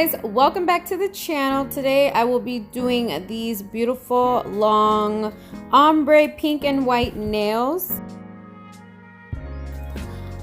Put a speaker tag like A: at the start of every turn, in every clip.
A: guys, welcome back to the channel. Today I will be doing these beautiful long ombre pink and white nails.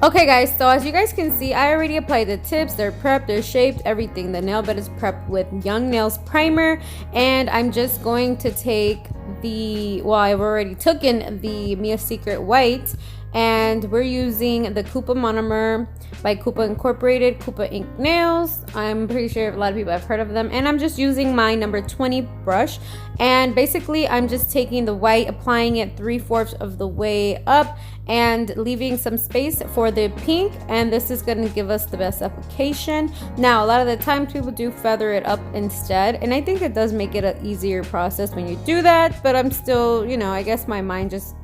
A: Okay guys, so as you guys can see, I already applied the tips. They're prepped, they're shaped, everything. The nail bed is prepped with Young Nails primer, and I'm just going to take I've already taken the Mia Secret white, and we're using the Kupa monomer by Kupa Incorporated, Kupa Ink Nails. I'm pretty sure a lot of people have heard of them, and I'm just using my number 20 brush, and basically I'm just taking the white, applying it 3/4 of the way up and leaving some space for the pink, and this is going to give us the best application. Now a lot of the times people do feather it up instead, and I think it does make it an easier process when you do that, but I'm still, you know, I guess my mind just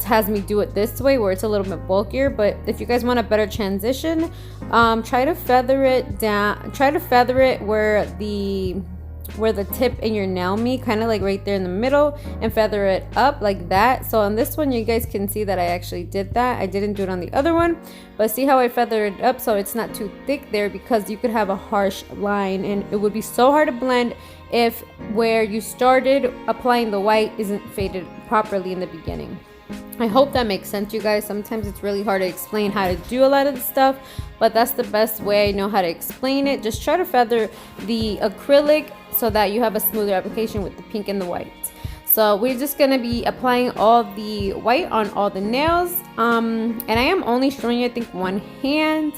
A: has me do it this way where it's a little bit bulkier. But if you guys want a better transition, try to feather it down, try to feather it where the tip in your nail meet, kind of like right there in the middle, and feather it up like that. So on this one you guys can see that I actually did that. I didn't do it on the other one, but see how I feathered it up so it's not too thick there, because you could have a harsh line and it would be so hard to blend if where you started applying the white isn't faded properly in the beginning. I hope that makes sense, you guys. Sometimes it's really hard to explain how to do a lot of the stuff, but that's the best way I know how to explain it. Just try to feather the acrylic so that you have a smoother application with the pink and the white. So we're just going to be applying all the white on all the nails, and I am only showing you, I think, one hand,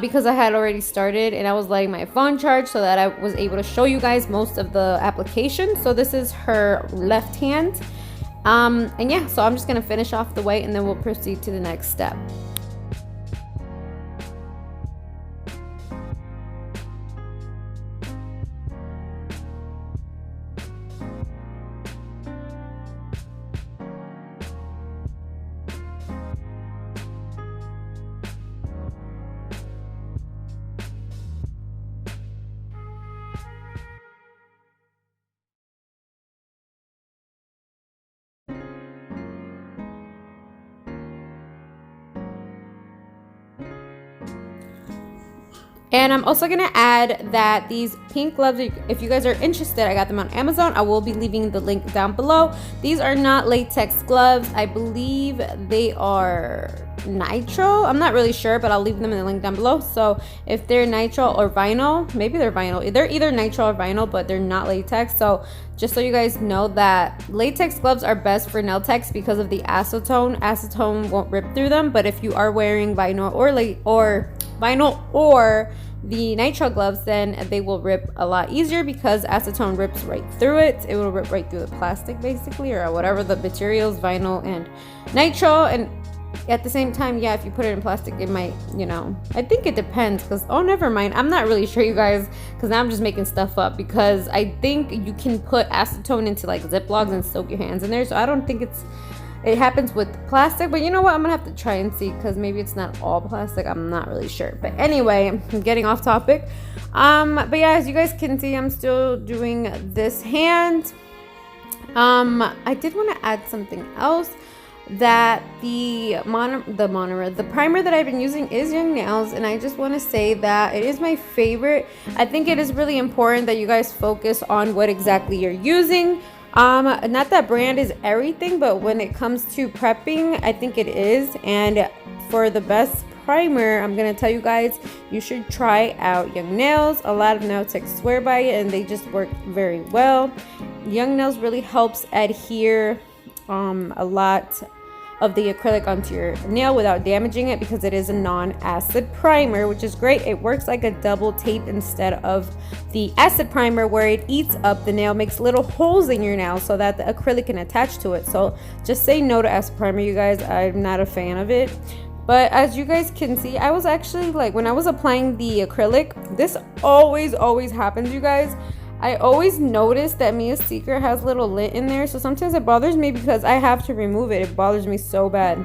A: because I had already started and I was letting my phone charge so that I was able to show you guys most of the application. So this is her left hand, and yeah, so I'm just going to finish off the white and then we'll proceed to the next step. And I'm also going to add that these pink gloves, if you guys are interested, I got them on Amazon. I will be leaving the link down below. These are not latex gloves. I believe they are nitrile. I'm not really sure, but I'll leave them in the link down below. So if they're nitrile or vinyl, maybe they're vinyl. They're either nitrile or vinyl, but they're not latex. So just so you guys know that latex gloves are best for nail techs because of the acetone. Acetone won't rip through them, but if you are wearing vinyl or the nitrile gloves, then they will rip a lot easier because acetone rips right through it. It will rip right through the plastic basically, or whatever the materials, vinyl and nitrile. And at the same time, yeah, if you put it in plastic, it might, you know, I think it depends, because never mind, I'm not really sure, you guys, because now I'm just making stuff up, because I think you can put acetone into like Ziplocs and soak your hands in there. So I don't think it happens with plastic, but you know what, I'm gonna have to try and see, because maybe it's not all plastic. I'm not really sure, but anyway, I'm getting off topic. But yeah, as you guys can see, I'm still doing this hand. I did want to add something else, that the primer that I've been using is Young Nails, and I just want to say that it is my favorite. I think it is really important that you guys focus on what exactly you're using. Not that brand is everything, but when it comes to prepping, I think it is. And for the best primer, I'm gonna tell you guys, you should try out Young Nails. A lot of nail techs swear by it, and they just work very well. Young Nails really helps adhere a lot of the acrylic onto your nail without damaging it, because it is a non-acid primer, which is great. It works like a double tape instead of the acid primer, where it eats up the nail, makes little holes in your nail so that the acrylic can attach to it. So just say no to acid primer, you guys. I'm not a fan of it. But as you guys can see, I was actually like, when I was applying the acrylic, this always happens, you guys. I always notice that Mia Secret has little lint in there, so sometimes it bothers me because I have to remove it. It bothers me so bad.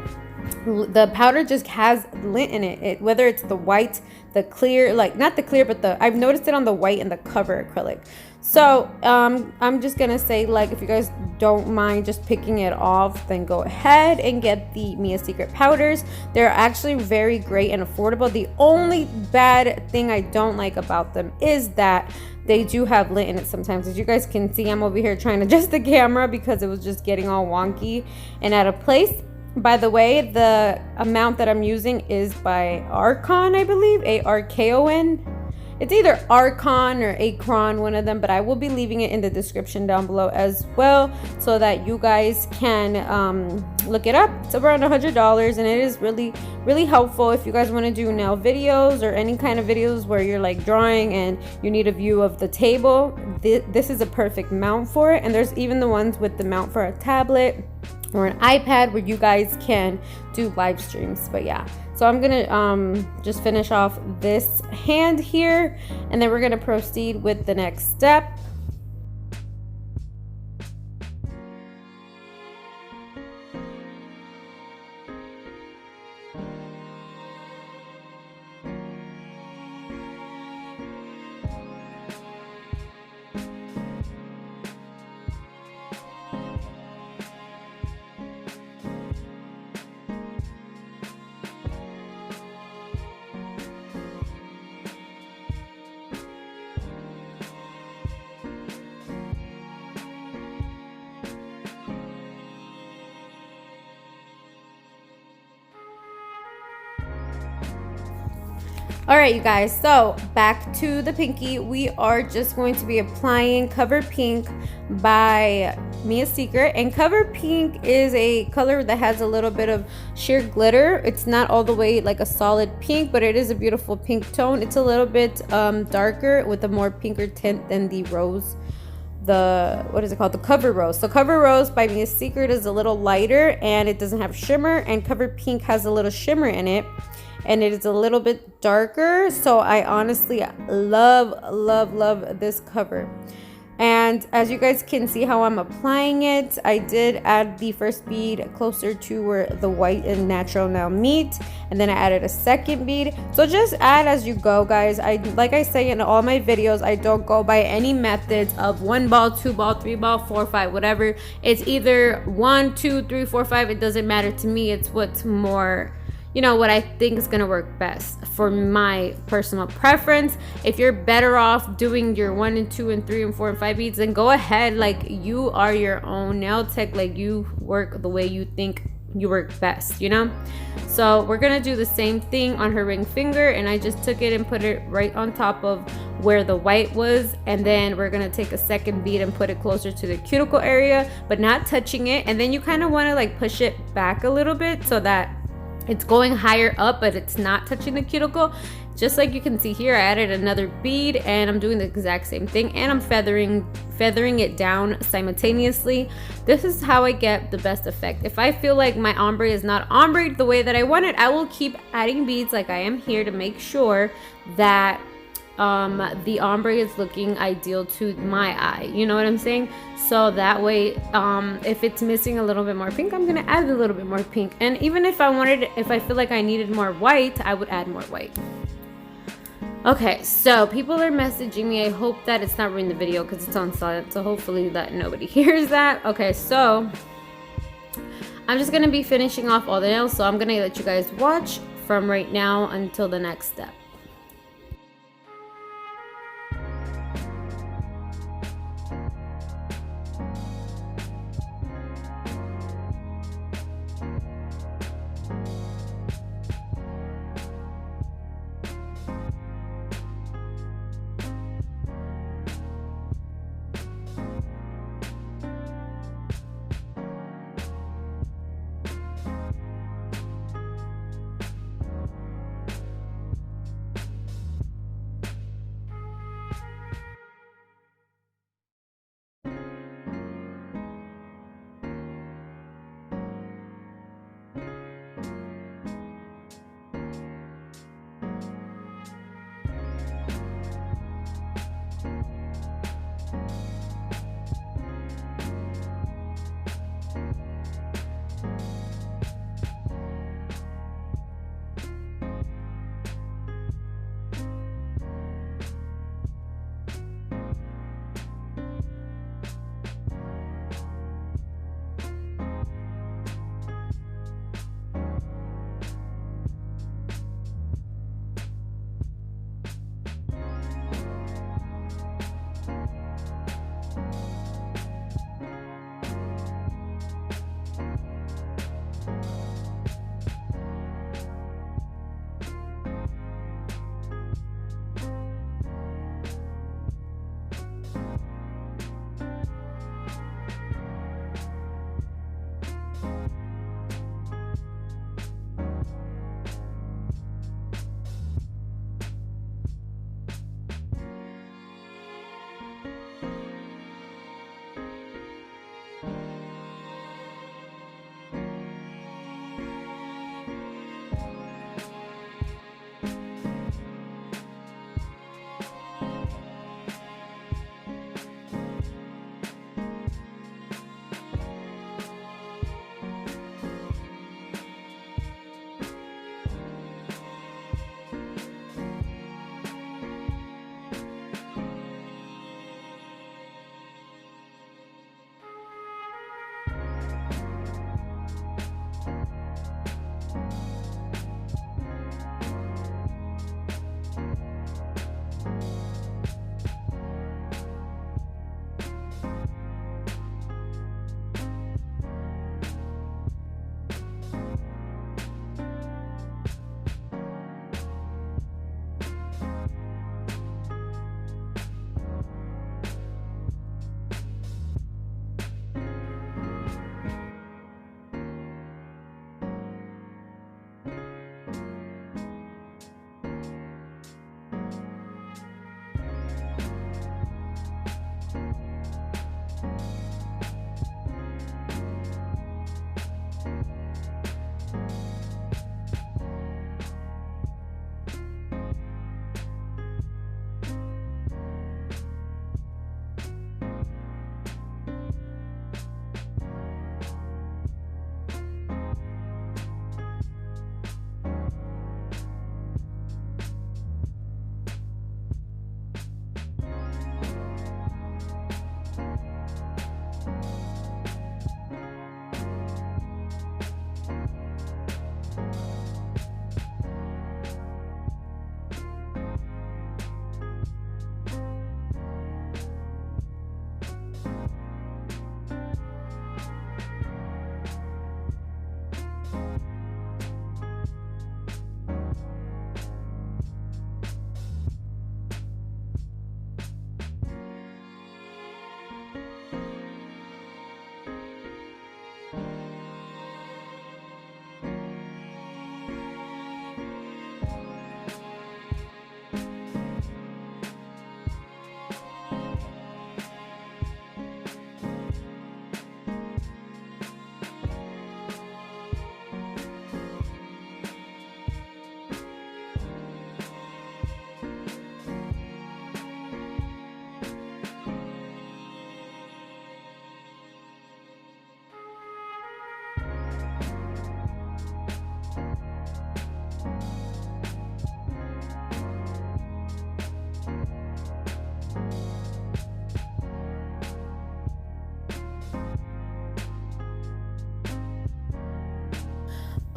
A: The powder just has lint in it, whether it's the white, the clear, like not the clear, but I've noticed it on the white and the cover acrylic. So I'm just gonna say, like, if you guys don't mind just picking it off, then go ahead and get the Mia Secret powders. They're actually very great and affordable. The only bad thing I don't like about them is that they do have lint in it sometimes. As you guys can see, I'm over here trying to adjust the camera because it was just getting all wonky and out of place. By the way, the amount that I'm using is by Arcon, I believe, Arkon. It's either Arcon or Acron, one of them, but I will be leaving it in the description down below as well so that you guys can look it up. It's around $100 and it is really, really helpful if you guys want to do nail videos or any kind of videos where you're like drawing and you need a view of the table. This is a perfect mount for it. And there's even the ones with the mount for a tablet or an iPad where you guys can do live streams. But yeah, so I'm gonna just finish off this hand here and then we're gonna proceed with the next step. All right, you guys, so back to the pinky. We are just going to be applying Cover Pink by Mia Secret, and Cover Pink is a color that has a little bit of sheer glitter. It's not all the way like a solid pink, but it is a beautiful pink tone. It's a little bit darker with a more pinker tint than the rose, what is it called, the Cover Rose. So Cover Rose by Mia Secret is a little lighter and it doesn't have shimmer, and Cover Pink has a little shimmer in it and it is a little bit darker. So I honestly love this cover. And as you guys can see how I'm applying it, I did add the first bead closer to where the white and natural nail meet, and then I added a second bead. So just add as you go, guys. Like I say in all my videos, I don't go by any methods of 1 ball, 2 ball, 3 ball, 4, 5, whatever. It's either 1, 2, 3, 4, 5. It doesn't matter to me. It's what's more, you know, what I think is gonna work best for my personal preference. If you're better off doing your 1 and 2 and 3 and 4 and 5 beads, then go ahead. Like, you are your own nail tech. Like, you work the way you think you work best, you know? So we're gonna do the same thing on her ring finger, and I just took it and put it right on top of where the white was, and then we're gonna take a second bead and put it closer to the cuticle area, but not touching it. And then you kind of want to like push it back a little bit so that it's going higher up, but it's not touching the cuticle. Just like you can see here, I added another bead and I'm doing the exact same thing, and I'm feathering it down simultaneously. This is how I get the best effect. If I feel like my ombre is not ombre the way that I want it, I will keep adding beads like I am here to make sure that the ombre is looking ideal to my eye, you know what I'm saying? So that way, if it's missing a little bit more pink, I'm gonna add a little bit more pink. And even if I feel like I needed more white, I would add more white. Okay, so people are messaging me. I hope that it's not ruining the video because it's on silent, so hopefully that nobody hears that. Okay, so I'm just gonna be finishing off all the nails, so I'm gonna let you guys watch from right now until the next step.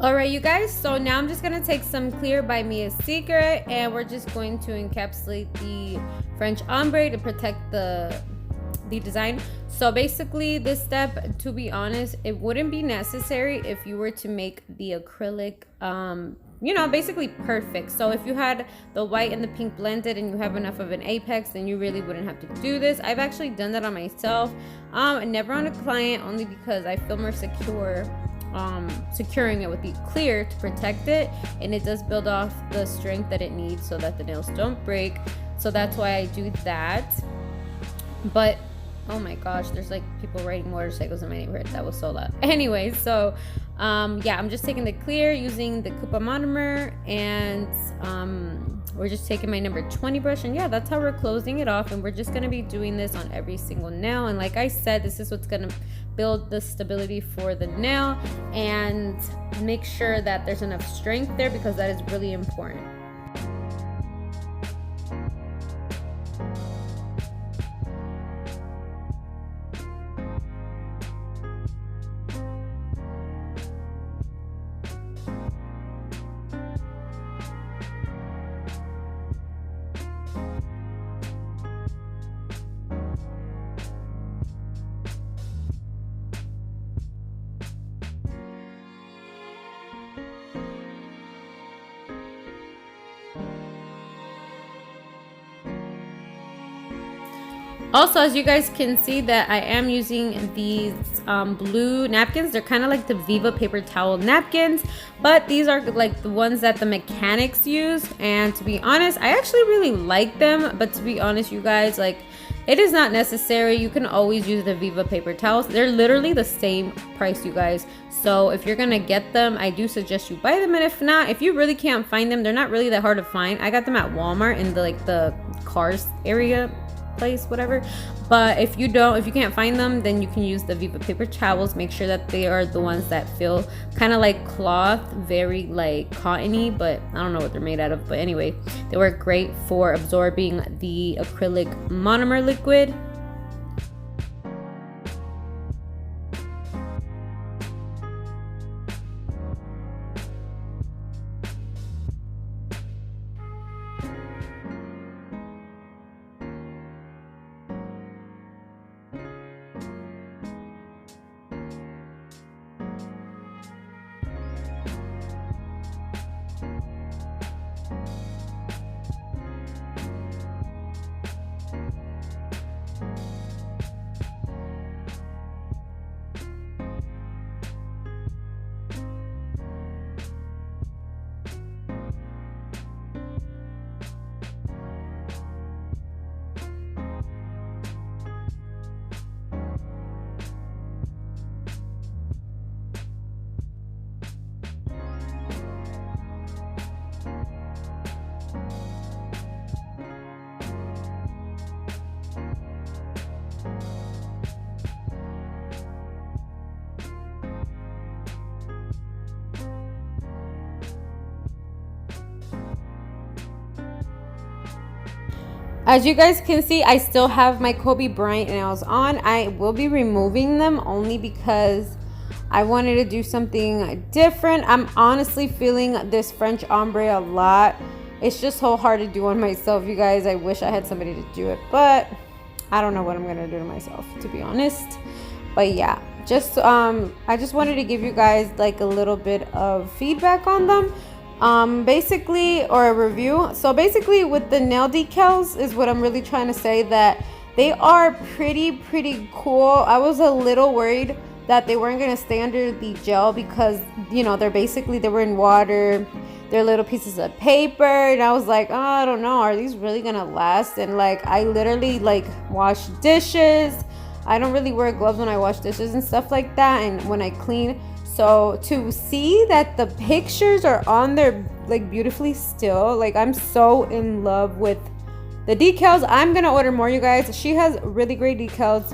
A: All right, you guys, so now I'm just gonna take some clear by Mia's Secret, and we're just going to encapsulate the French ombre to protect the design. So basically this step, to be honest, it wouldn't be necessary if you were to make the acrylic you know, basically perfect. So if you had the white and the pink blended and you have enough of an apex, then you really wouldn't have to do this. I've actually done that on myself, never on a client, only because I feel more secure securing it with the clear to protect it, and it does build off the strength that it needs so that the nails don't break. So that's why I do that. But oh my gosh, there's like people riding motorcycles in my neighborhood. That was so loud. Anyway, so yeah, I'm just taking the clear using the Kupa monomer, and we're just taking my number 20 brush, and yeah, that's how we're closing it off. And we're just gonna be doing this on every single nail, and like I said, this is what's gonna build the stability for the nail and make sure that there's enough strength there, because that is really important. Also, as you guys can see, that I am using these blue napkins. They're kind of like the Viva paper towel napkins, but these are like the ones that the mechanics use. And to be honest, I actually really like them. But to be honest, you guys, like, it is not necessary. You can always use the Viva paper towels. They're literally the same price, you guys. So if you're gonna get them, I do suggest you buy them. And if not, if you really can't find them, they're not really that hard to find. I got them at Walmart in the cars area place, whatever. But if you can't find them, then you can use the Viva paper towels. Make sure that they are the ones that feel kind of like cloth, very like cottony, but I don't know what they're made out of. But anyway, they work great for absorbing the acrylic monomer liquid. As you guys can see, I still have my Kobe Bryant nails on. I will be removing them only because I wanted to do something different. I'm honestly feeling this French ombre a lot. It's just so hard to do on myself, you guys. I wish I had somebody to do it, but I don't know what I'm gonna do to myself, to be honest. But yeah, just I just wanted to give you guys like a little bit of feedback on them. Basically, or a review. So basically with the nail decals is what I'm really trying to say, that they are pretty cool. I was a little worried that they weren't going to stay under the gel because, you know, they were in water. They're little pieces of paper, and I was like, oh, I don't know, are these really gonna last? And like, I literally like wash dishes. I don't really wear gloves when I wash dishes and stuff like that, and when I clean. So to see that the pictures are on there like beautifully still, like I'm so in love with the decals. I'm gonna order more, you guys. She has really great decals.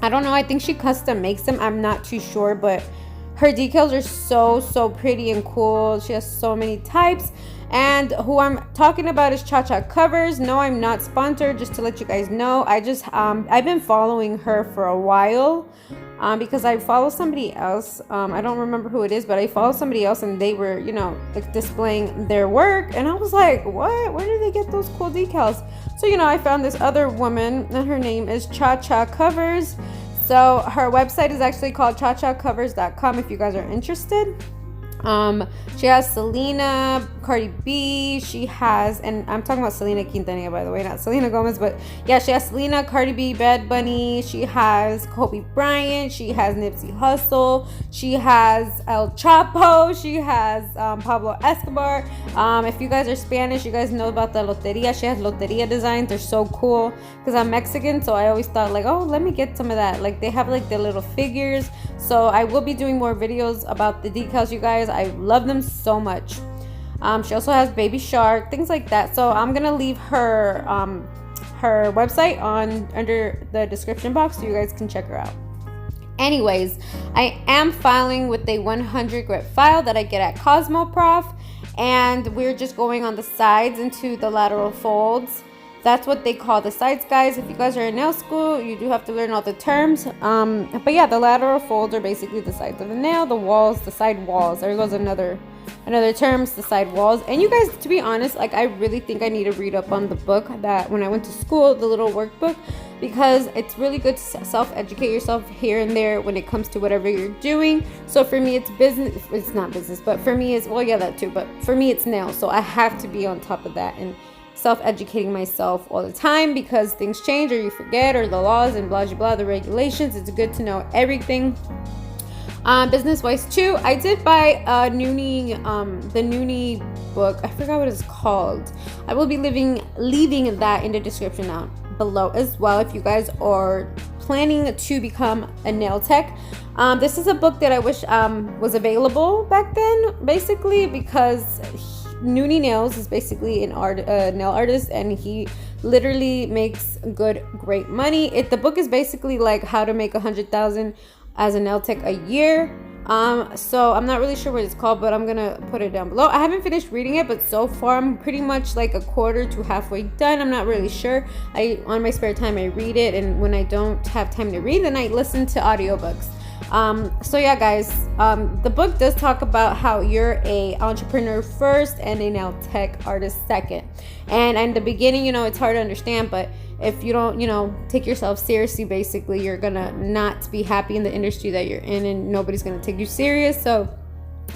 A: I don't know, I think she custom makes them, I'm not too sure, but her decals are so pretty and cool. She has so many types. And who I'm talking about is Cha Cha Covers. No, I'm not sponsored, just to let you guys know. I've been following her for a while. because I follow somebody else. I don't remember who it is, but I follow somebody else and they were, you know, like displaying their work. And I was like, what? Where did they get those cool decals? So, you know, I found this other woman and her name is Cha Cha Covers. So her website is actually called chachacovers.com if you guys are interested. She has Selena, Cardi B, she has, and I'm talking about Selena Quintanilla, by the way, not Selena Gomez, but yeah, she has Selena, Cardi B, Bad Bunny, she has Kobe Bryant, she has Nipsey Hussle, she has El Chapo, she has Pablo Escobar. If you guys are Spanish, you guys know about the Loteria. She has Loteria designs. They're so cool because I'm Mexican, so I always thought like, oh, let me get some of that. Like they have like the little figures. So I will be doing more videos about the decals, you guys. I love them so much. She also has Baby Shark, things like that. So I'm gonna leave her her website under the description box so you guys can check her out. Anyways, I am filing with a 100 grit file that I get at Cosmoprof, and we're just going on the sides into the lateral folds. That's what they call the sides, guys. If you guys are in nail school, you do have to learn all the terms. But yeah, the lateral folds are basically the sides of the nail, the walls, the side walls. There goes another terms, the side walls. And you guys, to be honest, like I really think I need to read up on the book that when I went to school, the little workbook, because it's really good to self-educate yourself here and there when it comes to whatever you're doing. So for me, it's business. It's not business, but for me, it's, well, yeah, that too. But for me, it's nails. So I have to be on top of that and self-educating myself all the time because things change or you forget, or the laws and blah blah blah, the regulations. It's good to know everything. Business wise too, I did buy a Noonie, the Noonie book. I forgot what it's called. I will be leaving that in the description down below as well if you guys are planning to become a nail tech. This is a book that I wish was available back then, basically, because Noonie Nails is basically a nail artist, and he literally makes great money. The book is basically like how to make 100,000 as a nail tech a year. So I'm not really sure what it's called, but I'm gonna put it down below. I haven't finished reading it, but so far I'm pretty much like a quarter to halfway done. I'm not really sure. On my spare time I read it, and when I don't have time to read, then I listen to audiobooks. So yeah, guys, the book does talk about how you're a entrepreneur first and a nail tech artist second. And in the beginning, you know, it's hard to understand, but if you don't, you know, take yourself seriously, basically, you're gonna not be happy in the industry that you're in, and nobody's gonna take you serious. So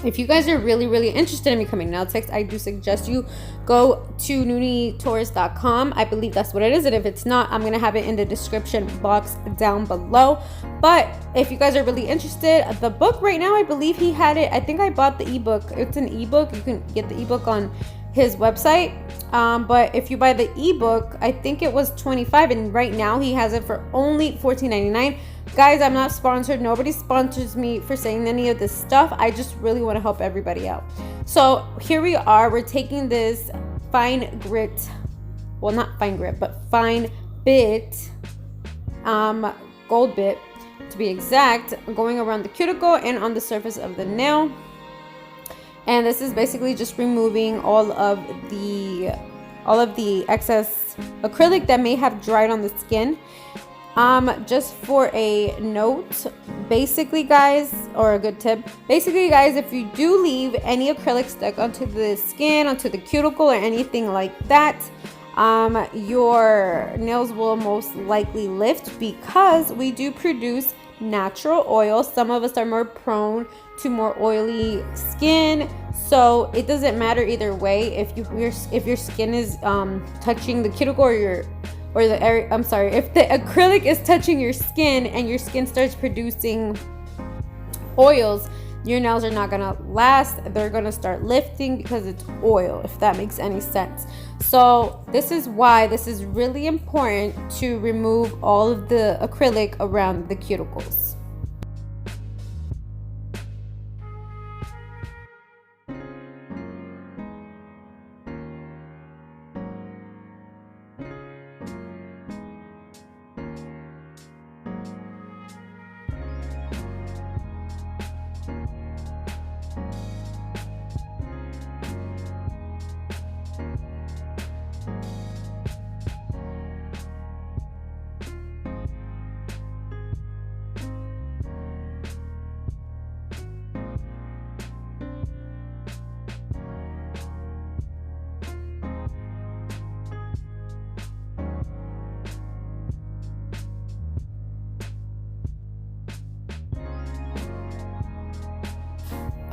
A: if you guys are really interested in becoming nail techs, I do suggest you go to noonietours.com. I believe that's what it is, and if it's not, I'm gonna have it in the description box down below. But if you guys are really interested, the book right now, I believe he had it. I think I bought the ebook. It's an ebook. You can get the ebook on his website. But if you buy the ebook, I think it was $25, and right now he has it for only $14.99. Guys, I'm not sponsored. Nobody sponsors me for saying any of this stuff. I just really want to help everybody out. So here we are. We're taking this fine grit, well, not fine grit, but fine bit, gold bit to be exact, going around the cuticle and on the surface of the nail. And this is basically just removing all of the excess acrylic that may have dried on the skin. Just for a note, basically, guys, or a good tip, basically, guys, if you do leave any acrylic stuck onto the skin, onto the cuticle, or anything like that, your nails will most likely lift, because we do produce natural oil. Some of us are more prone to more oily skin, so it doesn't matter either way. If your skin is touching the cuticle if the acrylic is touching your skin and your skin starts producing oils, your nails are not gonna last. They're gonna start lifting because it's oil, if that makes any sense. So this is why this is really important to remove all of the acrylic around the cuticles.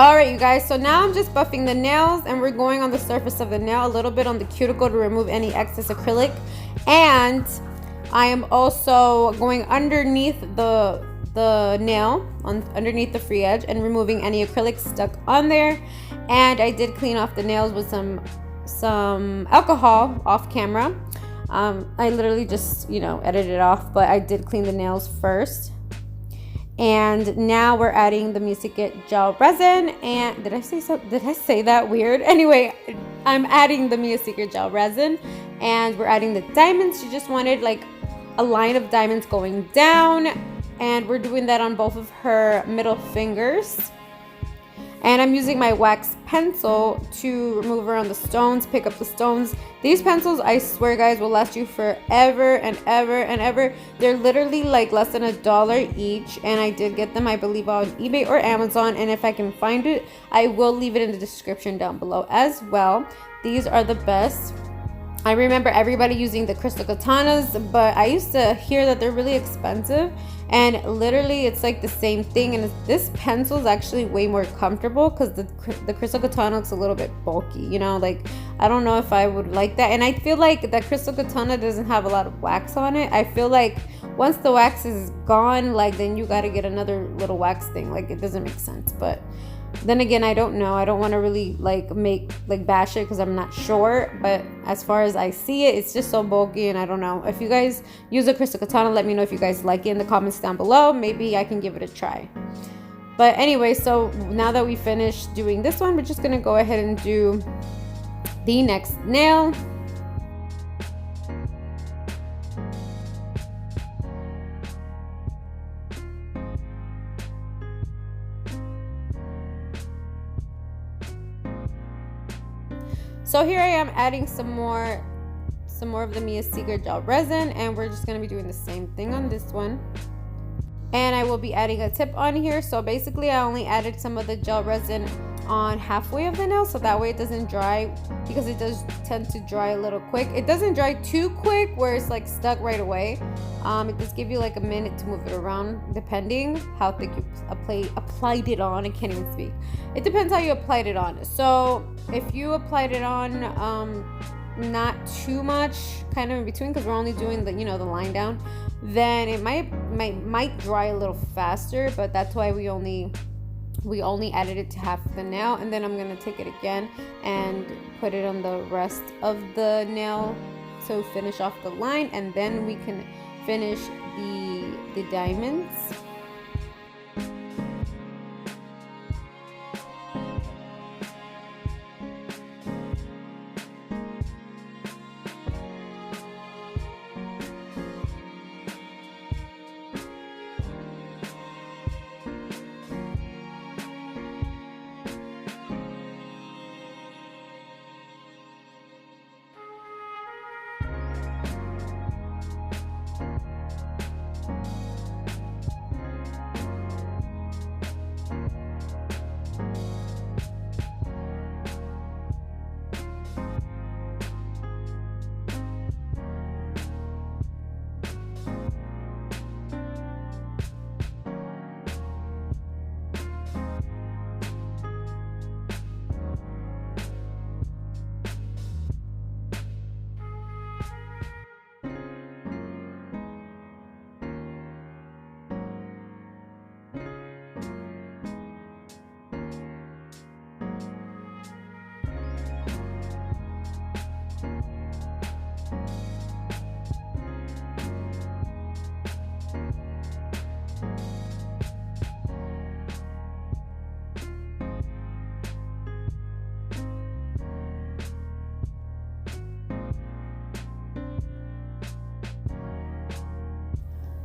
A: All right, you guys, so now I'm just buffing the nails, and we're going on the surface of the nail, a little bit on the cuticle to remove any excess acrylic, and I am also going underneath the nail, underneath the free edge, and removing any acrylic stuck on there. And I did clean off the nails with some alcohol off camera. I literally just, edited it off, but I did clean the nails first. And now we're adding the Music It gel resin. And did I say that weird? Anyway, I'm adding the Music It gel resin, and we're adding the diamonds. She just wanted like a line of diamonds going down, and we're doing that on both of her middle fingers. And I'm using my wax pencil to remove around the stones, pick up the stones. These pencils, I swear guys, will last you forever and ever and ever. They're literally like less than $1 each, and I did get them, I believe, on eBay or Amazon, and if I can find it, I will leave it in the description down below as well. These are the best. I remember everybody using the crystal katanas, but I used to hear that they're really expensive, and literally it's like the same thing. And this pencil is actually way more comfortable because the crystal katana looks a little bit bulky, like I don't know if I would like that. And I feel like that crystal katana doesn't have a lot of wax on it. I feel like once the wax is gone, like then you got to get another little wax thing. Like it doesn't make sense. But then again, I don't know. I don't want to really bash it because I'm not sure. But as far as I see it, it's just so bulky, and I don't know. If you guys use a crystal katana, let me know if you guys like it in the comments down below. Maybe I can give it a try. But anyway, so now that we finished doing this one, we're just going to go ahead and do the next nail. So here I am adding some more of the Mia Secret gel resin, and we're just going to be doing the same thing on this one. And I will be adding a tip on here. So basically I only added some of the gel resin on halfway of the nail, so that way it doesn't dry, because it does tend to dry a little quick. It doesn't dry too quick where it's like stuck right away. It does give you like a minute to move it around, depending how thick you applied it on. I can't even speak. It depends how you applied it on. So if you applied it on not too much, kind of in between, because we're only doing the the line down, then it might dry a little faster. But that's why we only added it to half the nail. And then I'm going to take it again and put it on the rest of the nail to finish off the line, and then we can finish the diamonds.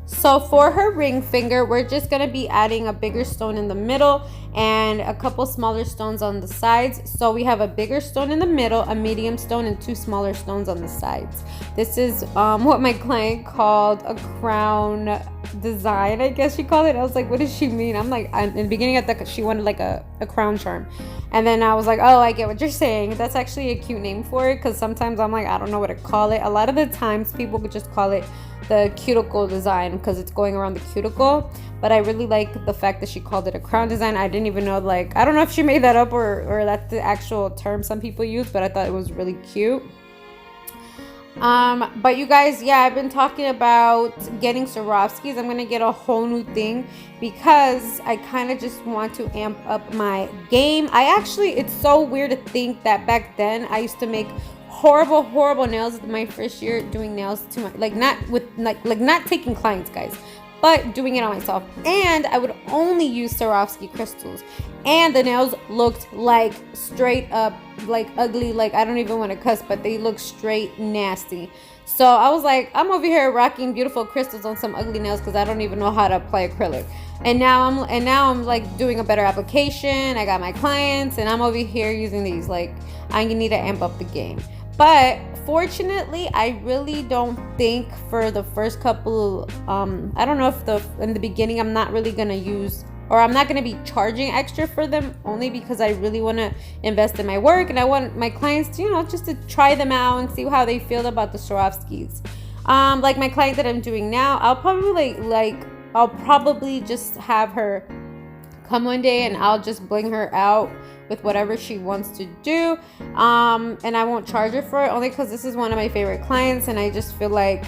A: So for her ring finger, we're just going to be adding a bigger stone in the middle and a couple smaller stones on the sides. So we have a bigger stone in the middle, a medium stone, and 2 smaller stones on the sides. This is what my client called a crown design, I guess she called it. I was like, what does she mean? I'm like, in the beginning I thought she wanted like a crown charm, and then I was like, oh, I get what you're saying. That's actually a cute name for it, because sometimes I'm like, I don't know what to call it. A lot of the times people could just call it the cuticle design because it's going around the cuticle, but I really like the fact that she called it a crown design. I didn't even know, like, I don't know if she made that up or that's the actual term some people use, but I thought it was really cute. But you guys, yeah, I've been talking about getting Swarovskis. I'm gonna get a whole new thing because I kind of just want to amp up my game. It's so weird to think that back then I used to make horrible nails my first year doing nails to my, like, not with like not taking clients, guys, but doing it on myself. And I would only use Swarovski crystals, and the nails looked like straight up like ugly, like I don't even want to cuss, but they look straight nasty. So I was like, I'm over here rocking beautiful crystals on some ugly nails because I don't even know how to apply acrylic. And now I'm like doing a better application. I got my clients and I'm over here using these. Like, I need to amp up the game. But fortunately, I really don't think for the first couple, I don't know if in the beginning I'm not really gonna use, or I'm not gonna be charging extra for them, only because I really want to invest in my work and I want my clients to, you know, just to try them out and see how they feel about the Swarovskis. Like my client that I'm doing now, I'll probably just have her come one day and I'll just bling her out with whatever she wants to do, and I won't charge her for it, only because this is one of my favorite clients and I just feel like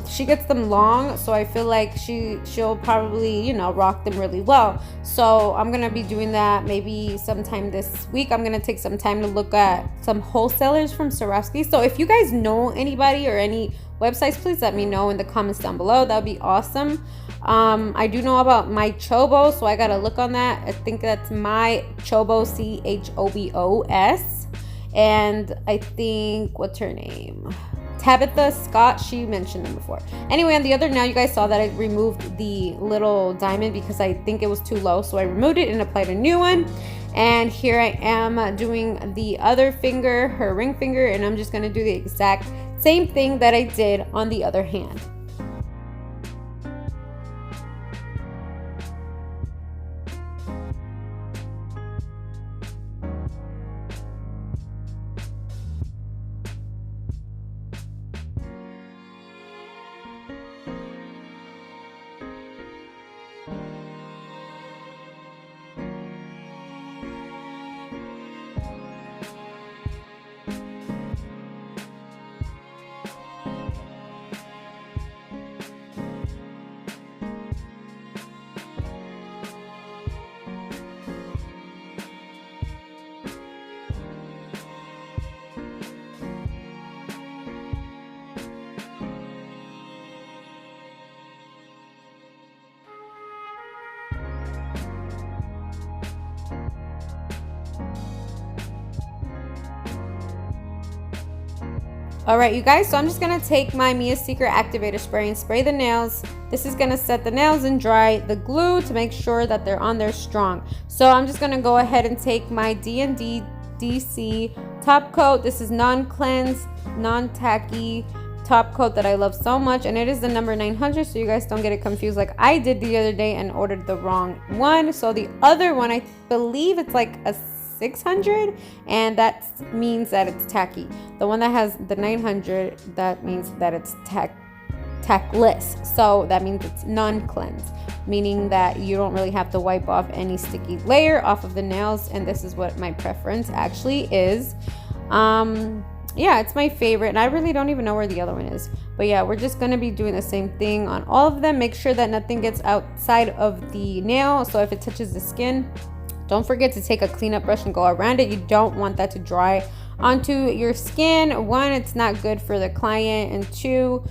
A: she gets them long, so I feel like she'll probably, you know, rock them really well. So I'm gonna be doing that maybe sometime this week. I'm gonna take some time to look at some wholesalers from Swarovski. So if you guys know anybody or any websites, please let me know in the comments down below. That would be awesome. I do know about My Chobo, so I gotta look on that. I think that's My Chobos, CHOBOS. And I think, what's her name? Tabitha Scott, she mentioned them before. Anyway, on the other nail, you guys saw that I removed the little diamond because I think it was too low, so I removed it and applied a new one. And here I am doing the other finger, her ring finger, and I'm just gonna do the exact same thing that I did on the other hand. All right, you guys, so I'm just gonna take my Mia Secret activator spray and spray the nails. This is gonna set the nails and dry the glue to make sure that they're on there strong. So I'm just gonna go ahead and take my D&D DC top coat. This is non-cleansed, non-tacky top coat that I love so much, and it is the number 900, so you guys don't get it confused like I did the other day and ordered the wrong one. So the other one, I believe it's like a 600, and that means that it's tacky. The one that has the 900, that means that it's tackless. So that means it's non-cleansed, meaning that you don't really have to wipe off any sticky layer off of the nails, and this is what my preference actually is. Yeah, it's my favorite, and I really don't even know where the other one is. But yeah, we're just gonna be doing the same thing on all of them. Make sure that nothing gets outside of the nail, so if it touches the skin, don't forget to take a cleanup brush and go around it. You don't want that to dry onto your skin. One, it's not good for the client, and two,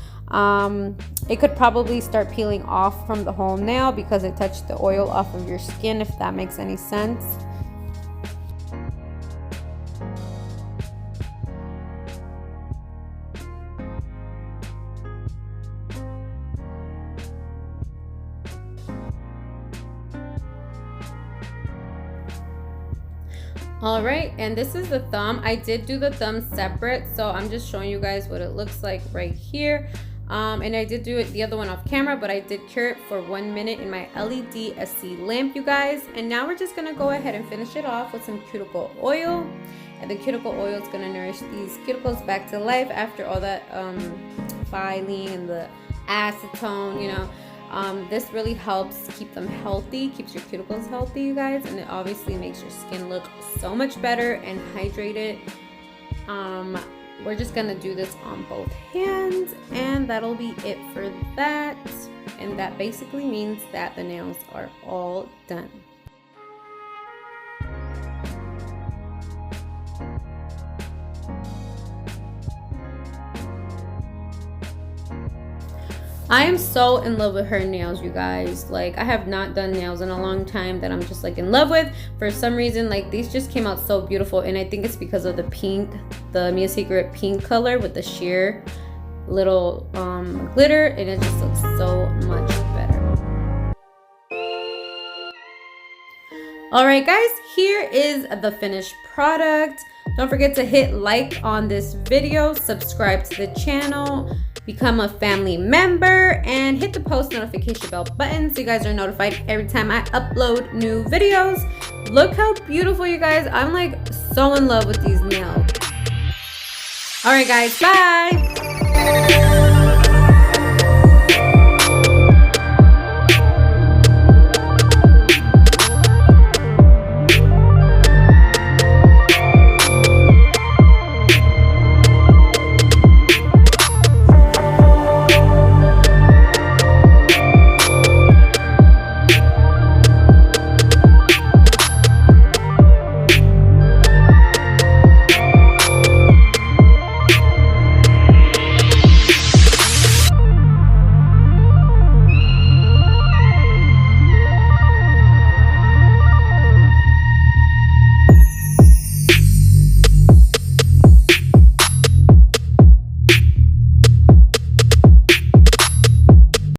A: it could probably start peeling off from the whole nail because it touched the oil off of your skin, if that makes any sense. All right, and this is the thumb. I did do the thumb separate, so I'm just showing you guys what it looks like right here. And I did do it the other one off camera, but I did cure it for 1 minute in my LED SC lamp, you guys. And now we're just gonna go ahead and finish it off with some cuticle oil. And the cuticle oil is gonna nourish these cuticles back to life after all that filing and the acetone, you know. This really helps keep them healthy, keeps your cuticles healthy, you guys, and it obviously makes your skin look so much better and hydrated. We're just gonna do this on both hands, and that'll be it for that. And that basically means that the nails are all done. I am so in love with her nails, you guys. Like, I have not done nails in a long time that I'm just like in love with. For some reason, like, these just came out so beautiful, and I think it's because of the pink, the Mia Secret pink color with the sheer little glitter, and it just looks so much better. All right, guys, here is the finished product. Don't forget to hit like on this video, subscribe to the channel, become a family member, and hit the post notification bell button so you guys are notified every time I upload new videos. Look how beautiful, you guys. I'm like so in love with these nails. All right, guys, bye.